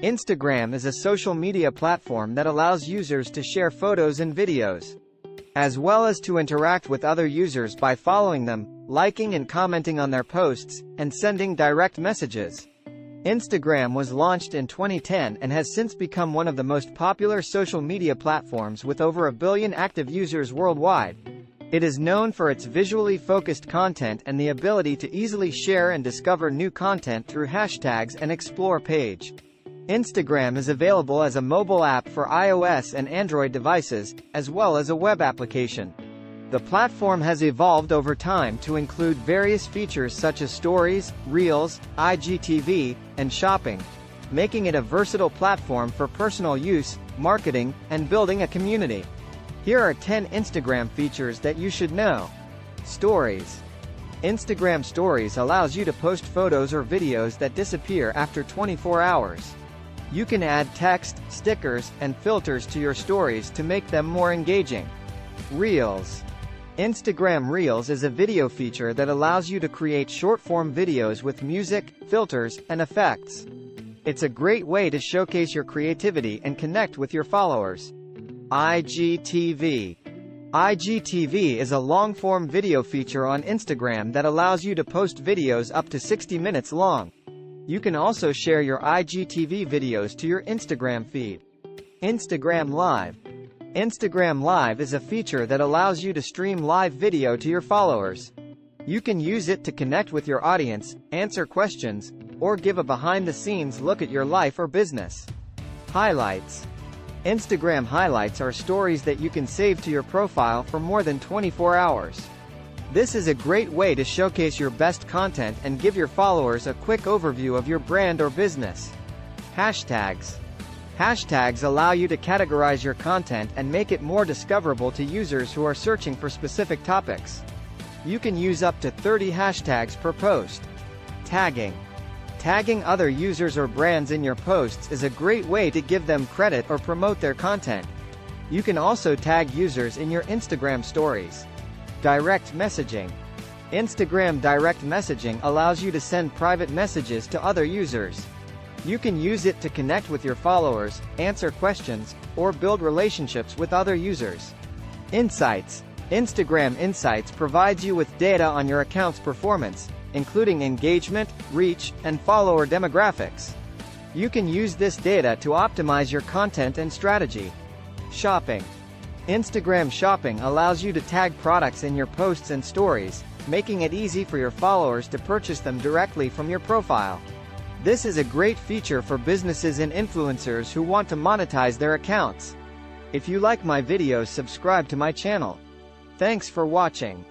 Instagram is a social media platform that allows users to share photos and videos, as well as to interact with other users by following them, liking and commenting on their posts, and sending direct messages. Instagram was launched in 2010 and has since become one of the most popular social media platforms with over 1 billion active users worldwide. It is known for its visually focused content and the ability to easily share and discover new content through hashtags and explore page. Instagram is available as a mobile app for iOS and Android devices, as well as a web application. The platform has evolved over time to include various features such as Stories, Reels, IGTV, and shopping, making it a versatile platform for personal use, marketing, and building a community. Here are 10 Instagram features that you should know. Stories. Instagram Stories allows you to post photos or videos that disappear after 24 hours. You can add text, stickers, and filters to your stories to make them more engaging. Reels. Instagram Reels is a video feature that allows you to create short-form videos with music, filters, and effects. It's a great way to showcase your creativity and connect with your followers. IGTV. IGTV is a long-form video feature on Instagram that allows you to post videos up to 60 minutes long. You can also share your IGTV videos to your Instagram feed. Instagram Live. Instagram Live is a feature that allows you to stream live video to your followers. You can use it to connect with your audience, answer questions, or give a behind-the-scenes look at your life or business. Highlights. Instagram highlights are stories that you can save to your profile for more than 24 hours. This is a great way to showcase your best content and give your followers a quick overview of your brand or business. Hashtags. Hashtags allow you to categorize your content and make it more discoverable to users who are searching for specific topics. You can use up to 30 hashtags per post. Tagging. Tagging other users or brands in your posts is a great way to give them credit or promote their content. You can also tag users in your Instagram stories. Direct messaging. Instagram direct messaging allows you to send private messages to other users. You can use it to connect with your followers, answer questions, or build relationships with other users. Insights. Instagram Insights provides you with data on your account's performance, including engagement, reach, and follower demographics. You can use this data to optimize your content and strategy. Shopping. Instagram Shopping allows you to tag products in your posts and stories, making it easy for your followers to purchase them directly from your profile. This is a great feature for businesses and influencers who want to monetize their accounts. If you like my videos, subscribe to my channel. Thanks for watching.